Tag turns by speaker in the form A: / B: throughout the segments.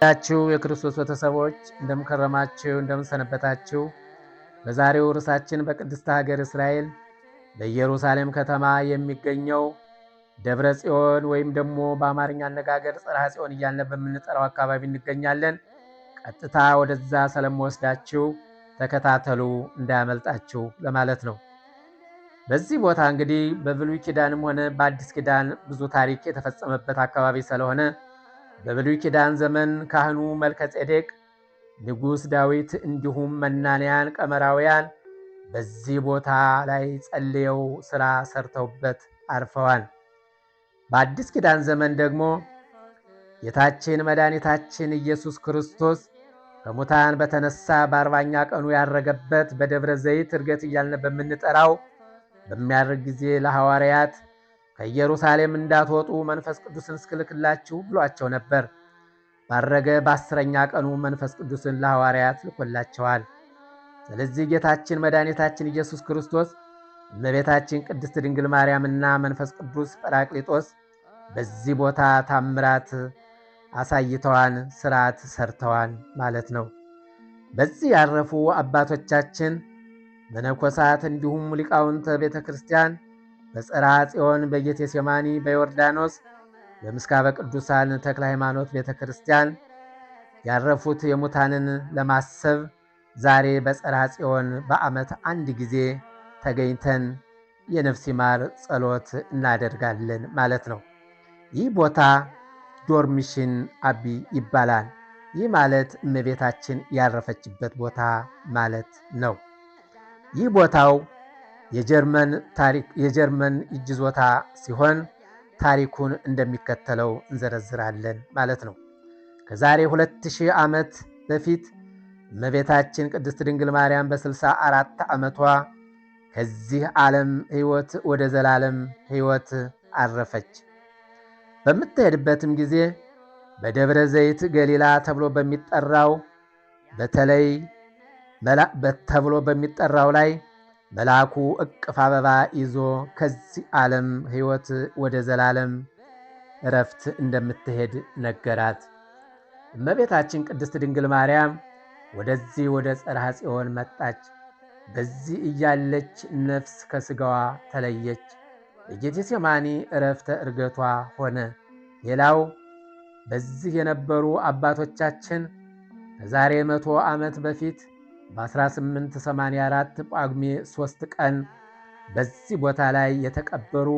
A: ያችሁ የክርስቶስ ቤተሰቦች እንደምከረማችሁ እንደምሰነበታችሁ። በዛሬው ርዕሳችን በቅድስት ሀገር እስራኤል በኢየሩሳሌም ከተማ የሚገኘው ደብረ ጽዮን ወይም ደግሞ በአማርኛ አነጋገር ጽርሐ ጽዮን እያልን በምንጠራው አካባቢ እንገኛለን። ቀጥታ ወደዛ ስለምወስዳችሁ ተከታተሉ እንዳያመልጣችሁ ለማለት ነው። በዚህ ቦታ እንግዲህ በብሉይ ኪዳንም ሆነ በአዲስ ኪዳን ብዙ ታሪክ የተፈጸመበት አካባቢ ስለሆነ በብሉይ ኪዳን ዘመን ካህኑ መልከጼዴቅ፣ ንጉሥ ዳዊት እንዲሁም መናንያን ቀመራውያን በዚህ ቦታ ላይ ጸልየው ሥራ ሰርተውበት አርፈዋል። በአዲስ ኪዳን ዘመን ደግሞ ጌታችን መድኃኒታችን ኢየሱስ ክርስቶስ ከሙታን በተነሳ በ40ኛ ቀኑ ያረገበት በደብረ ዘይት ዕርገት እያልን በምንጠራው በሚያርግ ጊዜ ለሐዋርያት ከኢየሩሳሌም እንዳትወጡ መንፈስ ቅዱስን እስክልክላችሁ ብሏቸው ነበር። ባረገ በ10ኛ ቀኑ መንፈስ ቅዱስን ለሐዋርያት ልኮላቸዋል። ስለዚህ ጌታችን መድኃኒታችን ኢየሱስ ክርስቶስ እመቤታችን ቅድስት ድንግል ማርያምና መንፈስ ቅዱስ ጰራቅሊጦስ በዚህ ቦታ ታምራት አሳይተዋን ሥርዓት ሰርተዋን ማለት ነው። በዚህ ያረፉ አባቶቻችን መነኮሳት እንዲሁም ሊቃውንተ ቤተ ክርስቲያን በጽርሐ ጽዮን፣ በጌቴሴማኒ፣ በዮርዳኖስ፣ በምስካበ ቅዱሳን ተክለ ሃይማኖት ቤተ ክርስቲያን ያረፉት የሙታንን ለማሰብ ዛሬ በጽርሐ ጽዮን በዓመት አንድ ጊዜ ተገኝተን የነፍስ ይማር ጸሎት እናደርጋለን ማለት ነው። ይህ ቦታ ዶርሚሽን አቢ ይባላል። ይህ ማለት እመቤታችን ያረፈችበት ቦታ ማለት ነው። ይህ ቦታው የጀርመን ይዞታ ሲሆን ታሪኩን እንደሚከተለው እንዘረዝራለን ማለት ነው። ከዛሬ 2000 ዓመት በፊት እመቤታችን ቅድስት ድንግል ማርያም በ64 ዓመቷ ከዚህ ዓለም ሕይወት ወደ ዘላለም ሕይወት አረፈች። በምትሄድበትም ጊዜ በደብረ ዘይት ገሊላ ተብሎ በሚጠራው ላይ መልአኩ እቅፍ አበባ ይዞ ከዚህ ዓለም ሕይወት ወደ ዘላለም እረፍት እንደምትሄድ ነገራት። እመቤታችን ቅድስት ድንግል ማርያም ወደዚህ ወደ ጽርሐ ጽዮን መጣች። በዚህ እያለች ነፍስ ከሥጋዋ ተለየች። በጌቴሴማኒ እረፍተ ዕርገቷ ሆነ። ሌላው በዚህ የነበሩ አባቶቻችን ከዛሬ 100 ዓመት በፊት በ1884 ጳጉሜ 3 ቀን በዚህ ቦታ ላይ የተቀበሩ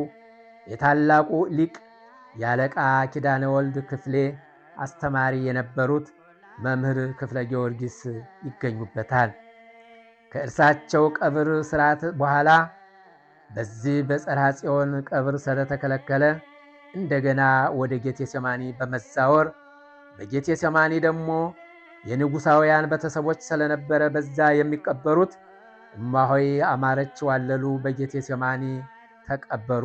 A: የታላቁ ሊቅ የአለቃ ኪዳነ ወልድ ክፍሌ አስተማሪ የነበሩት መምህር ክፍለ ጊዮርጊስ ይገኙበታል። ከእርሳቸው ቀብር ሥርዓት በኋላ በዚህ በጽርሐ ጽዮን ቀብር ስለተከለከለ እንደገና ወደ ጌቴሴማኒ በመዛወር በጌቴሴማኒ ደግሞ የንጉሳውያን ቤተሰቦች ስለነበረ በዛ የሚቀበሩት እማሆይ አማረች ዋለሉ በጌቴሴማኒ ተቀበሩ።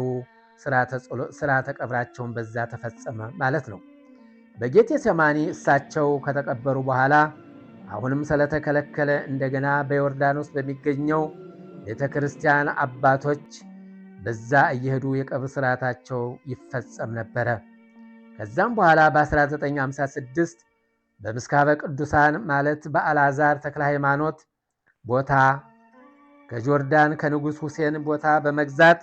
A: ሥርዓተ ቀብራቸውን በዛ ተፈጸመ ማለት ነው። በጌቴሴማኒ እሳቸው ከተቀበሩ በኋላ አሁንም ስለተከለከለ እንደገና በዮርዳኖስ በሚገኘው ቤተ ክርስቲያን አባቶች በዛ እየሄዱ የቀብር ሥርዓታቸው ይፈጸም ነበረ። ከዛም በኋላ በ1956 በምስካበ ቅዱሳን ማለት በአልዓዛር ተክለ ሃይማኖት ቦታ ከጆርዳን ከንጉሥ ሁሴን ቦታ በመግዛት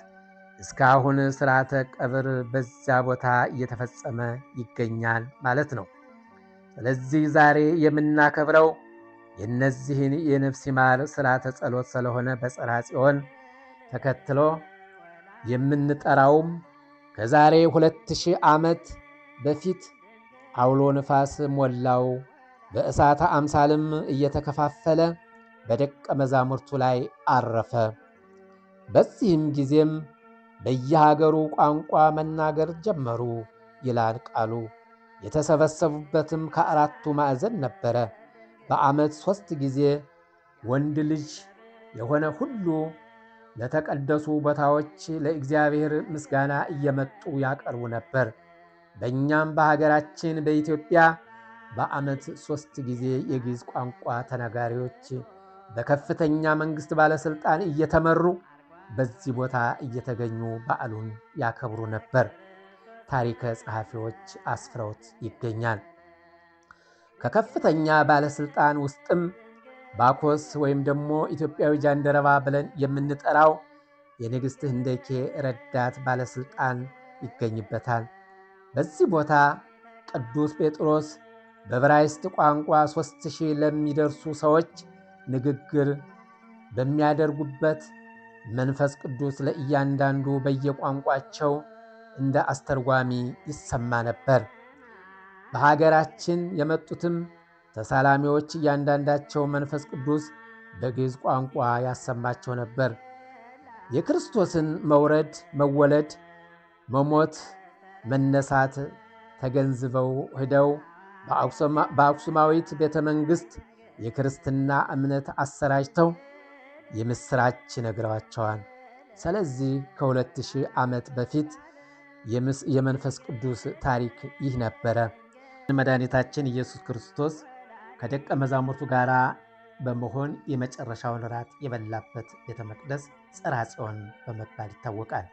A: እስካሁን ሥርዓተ ቀብር በዛ ቦታ እየተፈጸመ ይገኛል ማለት ነው። ስለዚህ ዛሬ የምናከብረው የነዚህን የነፍስ ይማር ሥርዓተ ጸሎት ስለሆነ በጽርሐ ጽዮን ተከትሎ የምንጠራውም ከዛሬ 2000 ዓመት በፊት አውሎ ነፋስ ሞላው፣ በእሳተ አምሳልም እየተከፋፈለ በደቀ መዛሙርቱ ላይ አረፈ። በዚህም ጊዜም በየሀገሩ ቋንቋ መናገር ጀመሩ ይላል ቃሉ። የተሰበሰቡበትም ከአራቱ ማዕዘን ነበረ። በዓመት 3 ጊዜ ወንድ ልጅ የሆነ ሁሉ ለተቀደሱ ቦታዎች ለእግዚአብሔር ምስጋና እየመጡ ያቀርቡ ነበር። በእኛም በሀገራችን በኢትዮጵያ በዓመት 3 ጊዜ የግዕዝ ቋንቋ ተናጋሪዎች በከፍተኛ መንግሥት ባለሥልጣን እየተመሩ በዚህ ቦታ እየተገኙ በዓሉን ያከብሩ ነበር። ታሪከ ጸሐፊዎች አስፍረውት ይገኛል። ከከፍተኛ ባለስልጣን ውስጥም ባኮስ ወይም ደግሞ ኢትዮጵያዊ ጃንደረባ ብለን የምንጠራው የንግሥት ህንደኬ ረዳት ባለስልጣን ይገኝበታል። በዚህ ቦታ ቅዱስ ጴጥሮስ በዕብራይስጥ ቋንቋ 3000 ለሚደርሱ ሰዎች ንግግር በሚያደርጉበት መንፈስ ቅዱስ ለእያንዳንዱ በየቋንቋቸው እንደ አስተርጓሚ ይሰማ ነበር። በሀገራችን የመጡትም ተሳላሚዎች እያንዳንዳቸው መንፈስ ቅዱስ በግዕዝ ቋንቋ ያሰማቸው ነበር። የክርስቶስን መውረድ፣ መወለድ፣ መሞት፣ መነሳት ተገንዝበው ሄደው በአክሱማዊት ቤተ መንግሥት የክርስትና እምነት አሰራጭተው የምስራች ነግረዋቸዋል። ስለዚህ ከ2000 ዓመት በፊት የመንፈስ ቅዱስ ታሪክ ይህ ነበረ። መድኃኒታችን ኢየሱስ ክርስቶስ ከደቀ መዛሙርቱ ጋር በመሆን የመጨረሻውን ራት የበላበት ቤተ መቅደስ ጽርሐ ጽዮን በመባል ይታወቃል።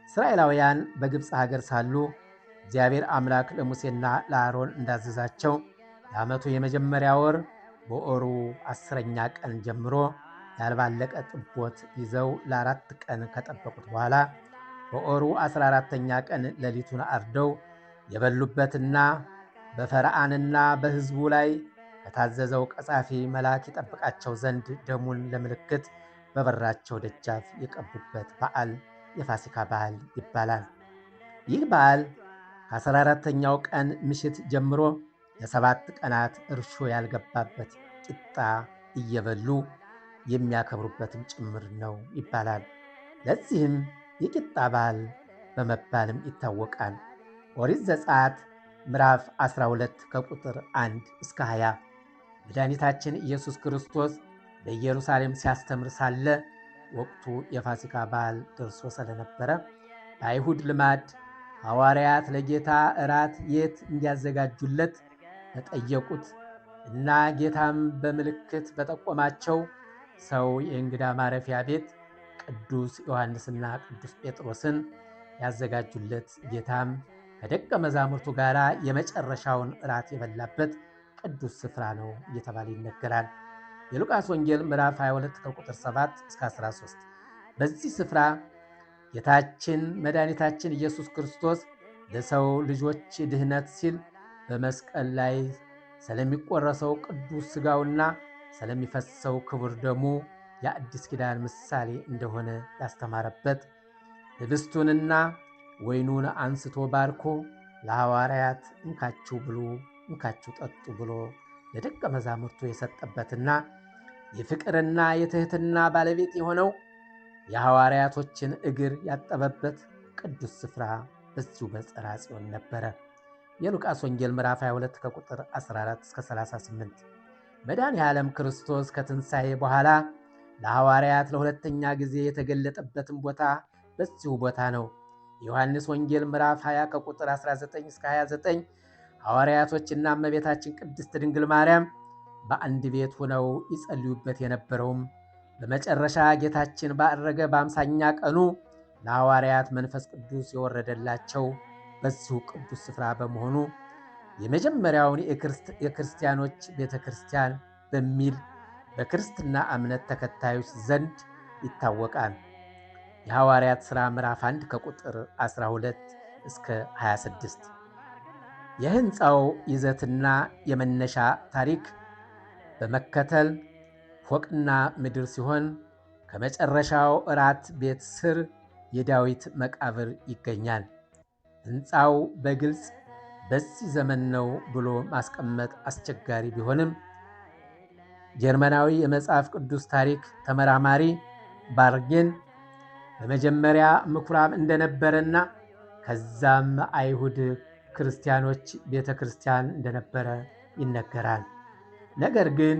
A: እስራኤላውያን በግብፅ ሀገር ሳሉ እግዚአብሔር አምላክ ለሙሴና ለአሮን እንዳዘዛቸው የዓመቱ የመጀመሪያ ወር በወሩ 10ኛ ቀን ጀምሮ ያልባለቀ ጥቦት ይዘው ለ4 ቀን ከጠበቁት በኋላ በወሩ 14ኛ ቀን ሌሊቱን አርደው የበሉበትና በፈርዖንና በሕዝቡ ላይ ከታዘዘው ቀጻፊ መልአክ ይጠብቃቸው ዘንድ ደሙን ለምልክት በበራቸው ደጃፍ የቀቡበት በዓል የፋሲካ በዓል ይባላል። ይህ በዓል ከ14ኛው ቀን ምሽት ጀምሮ ለ7 ቀናት እርሾ ያልገባበት ቂጣ እየበሉ የሚያከብሩበትም ጭምር ነው ይባላል። ለዚህም የቂጣ በዓል በመባልም ይታወቃል። ኦሪት ዘጸአት ምዕራፍ 12 ከቁጥር 1 እስከ 20 መድኃኒታችን ኢየሱስ ክርስቶስ በኢየሩሳሌም ሲያስተምር ሳለ ወቅቱ የፋሲካ በዓል ደርሶ ስለነበረ በአይሁድ ልማድ ሐዋርያት ለጌታ እራት የት እንዲያዘጋጁለት ተጠየቁት እና ጌታም በምልክት በጠቆማቸው ሰው የእንግዳ ማረፊያ ቤት ቅዱስ ዮሐንስና ቅዱስ ጴጥሮስን ያዘጋጁለት። ጌታም ከደቀ መዛሙርቱ ጋር የመጨረሻውን እራት የበላበት ቅዱስ ስፍራ ነው እየተባለ ይነገራል። የሉቃስ ወንጌል ምዕራፍ 22 ከቁጥር 7 እስከ 13 በዚህ ስፍራ ጌታችን መድኃኒታችን ኢየሱስ ክርስቶስ ለሰው ልጆች ድህነት ሲል በመስቀል ላይ ስለሚቆረሰው ቅዱስ ሥጋውና ስለሚፈሰው ክቡር ደሙ የአዲስ ኪዳን ምሳሌ እንደሆነ ያስተማረበት፣ ህብስቱንና ወይኑን አንስቶ ባርኮ ለሐዋርያት እንካችሁ ብሉ፣ እንካችሁ ጠጡ ብሎ ለደቀ መዛሙርቱ የሰጠበትና የፍቅርና የትህትና ባለቤት የሆነው የሐዋርያቶችን እግር ያጠበበት ቅዱስ ስፍራ በዚሁ በጽርሐ ጽዮን ነበረ። የሉቃስ ወንጌል ምዕራፍ 22 ከቁጥር 14 እስከ 38 መድኃኔ ዓለም ክርስቶስ ከትንሣኤ በኋላ ለሐዋርያት ለሁለተኛ ጊዜ የተገለጠበትን ቦታ በዚሁ ቦታ ነው። የዮሐንስ ወንጌል ምዕራፍ 20 ከቁጥር 19 እስከ 29 ሐዋርያቶችና እመቤታችን ቅድስት ድንግል ማርያም በአንድ ቤት ሆነው ይጸልዩበት የነበረውም በመጨረሻ ጌታችን ባረገ በ50ኛ ቀኑ ለሐዋርያት መንፈስ ቅዱስ የወረደላቸው በዚሁ ቅዱስ ስፍራ በመሆኑ የመጀመሪያውን የክርስቲያኖች ቤተ ክርስቲያን በሚል በክርስትና እምነት ተከታዮች ዘንድ ይታወቃል። የሐዋርያት ሥራ ምዕራፍ 1 ከቁጥር 12 እስከ 26 የሕንፃው ይዘትና የመነሻ ታሪክ በመከተል ፎቅና ምድር ሲሆን ከመጨረሻው እራት ቤት ስር የዳዊት መቃብር ይገኛል። ሕንፃው በግልጽ በዚህ ዘመን ነው ብሎ ማስቀመጥ አስቸጋሪ ቢሆንም ጀርመናዊ የመጽሐፍ ቅዱስ ታሪክ ተመራማሪ ባርጌን በመጀመሪያ ምኩራብ እንደነበረና ከዛም አይሁድ ክርስቲያኖች ቤተ ክርስቲያን እንደነበረ ይነገራል። ነገር ግን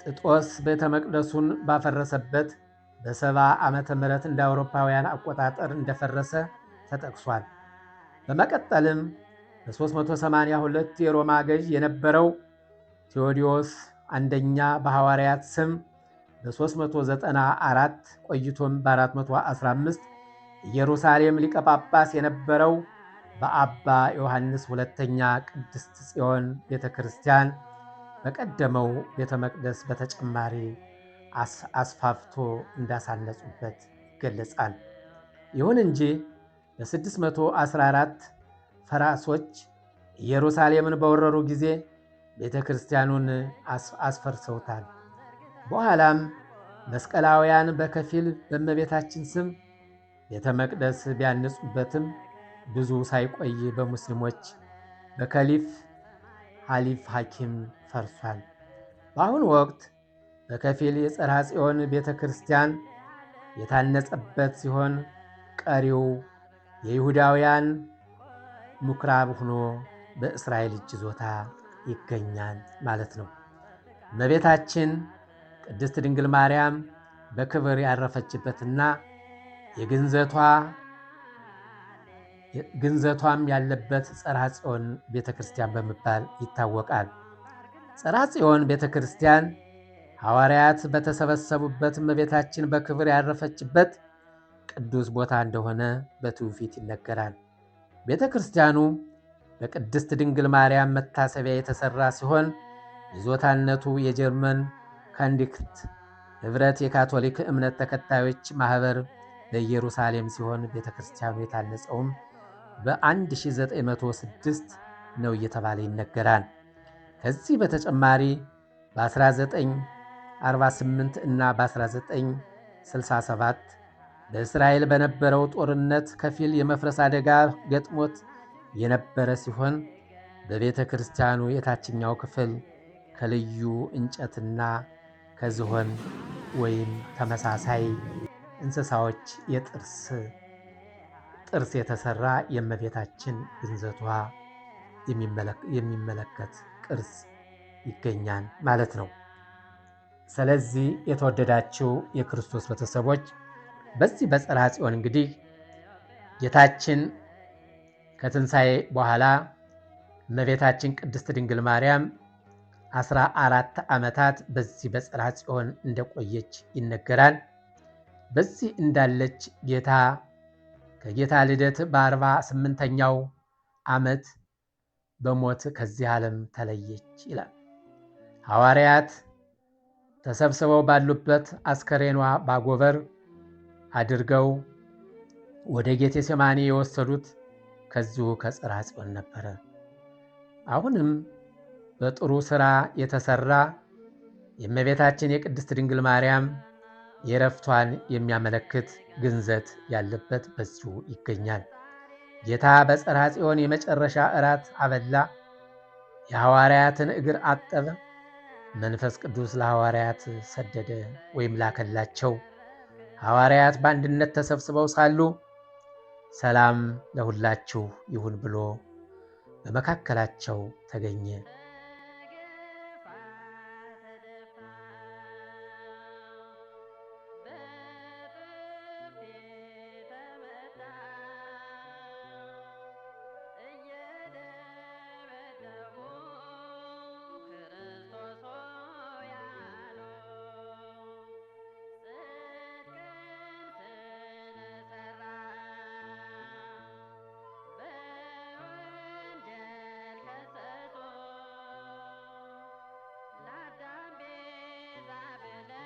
A: ጥጦስ ቤተ መቅደሱን ባፈረሰበት በ70 ዓመተ ምህረት እንደ አውሮፓውያን አቆጣጠር እንደፈረሰ ተጠቅሷል። በመቀጠልም በ382 የሮማ ገዥ የነበረው ቴዎዲዮስ አንደኛ በሐዋርያት ስም በ394 ቆይቶም በ415 ኢየሩሳሌም ሊቀ ጳጳስ የነበረው በአባ ዮሐንስ ሁለተኛ ቅድስት ጽዮን ቤተ ክርስቲያን በቀደመው ቤተ መቅደስ በተጨማሪ አስፋፍቶ እንዳሳነጹበት ይገለጻል። ይሁን እንጂ በ614 ፈራሶች ኢየሩሳሌምን በወረሩ ጊዜ ቤተ ክርስቲያኑን አስፈርሰውታል። በኋላም መስቀላውያን በከፊል በእመቤታችን ስም ቤተ መቅደስ ቢያንጹበትም ብዙ ሳይቆይ በሙስሊሞች በከሊፍ ሐሊፍ ሐኪም ፈርሷል። በአሁኑ ወቅት በከፊል የጽርሐ ጽዮን ቤተ ክርስቲያን የታነጸበት ሲሆን ቀሪው የይሁዳውያን ምኩራብ ሆኖ በእስራኤል እጅ ይዞታ ይገኛል ማለት ነው። እመቤታችን ቅድስት ድንግል ማርያም በክብር ያረፈችበትና ግንዘቷም ያለበት ጽርሐ ጽዮን ቤተ ክርስቲያን በመባል ይታወቃል። ጽርሐ ጽዮን ቤተ ክርስቲያን ሐዋርያት በተሰበሰቡበት እመቤታችን በክብር ያረፈችበት ቅዱስ ቦታ እንደሆነ በትውፊት ይነገራል። ቤተ ክርስቲያኑ በቅድስት ድንግል ማርያም መታሰቢያ የተሰራ ሲሆን ይዞታነቱ የጀርመን ካንዲክት ኅብረት የካቶሊክ እምነት ተከታዮች ማኅበር በኢየሩሳሌም ሲሆን ቤተ ክርስቲያኑ የታነጸውም በ1906 ነው እየተባለ ይነገራል። ከዚህ በተጨማሪ በ1948 እና በ1967 በእስራኤል በነበረው ጦርነት ከፊል የመፍረስ አደጋ ገጥሞት የነበረ ሲሆን በቤተ ክርስቲያኑ የታችኛው ክፍል ከልዩ እንጨትና ከዝሆን ወይም ተመሳሳይ እንስሳዎች ጥርስ የተሰራ የእመቤታችን ግንዘቷ የሚመለከት ቅርስ ይገኛል ማለት ነው። ስለዚህ የተወደዳችሁ የክርስቶስ ቤተሰቦች በዚህ በጽርሐ ጽዮን እንግዲህ ጌታችን ከትንሣኤ በኋላ እመቤታችን ቅድስት ድንግል ማርያም 14 ዓመታት በዚህ በጽርሐ ጽዮን እንደቆየች ይነገራል። በዚህ እንዳለች ከጌታ ልደት በ48ኛው ዓመት በሞት ከዚህ ዓለም ተለየች ይላል። ሐዋርያት ተሰብስበው ባሉበት አስከሬኗ ባጎበር አድርገው ወደ ጌቴሴማኒ የወሰዱት ከዚሁ ከጽርሐ ጽዮን ነበረ። አሁንም በጥሩ ሥራ የተሰራ የእመቤታችን የቅድስት ድንግል ማርያም የረፍቷን የሚያመለክት ግንዘት ያለበት በዚሁ ይገኛል። ጌታ በጽርሐ ጽዮን የመጨረሻ እራት አበላ፣ የሐዋርያትን እግር አጠበ፣ መንፈስ ቅዱስ ለሐዋርያት ሰደደ ወይም ላከላቸው። ሐዋርያት በአንድነት ተሰብስበው ሳሉ ሰላም ለሁላችሁ ይሁን ብሎ በመካከላቸው ተገኘ።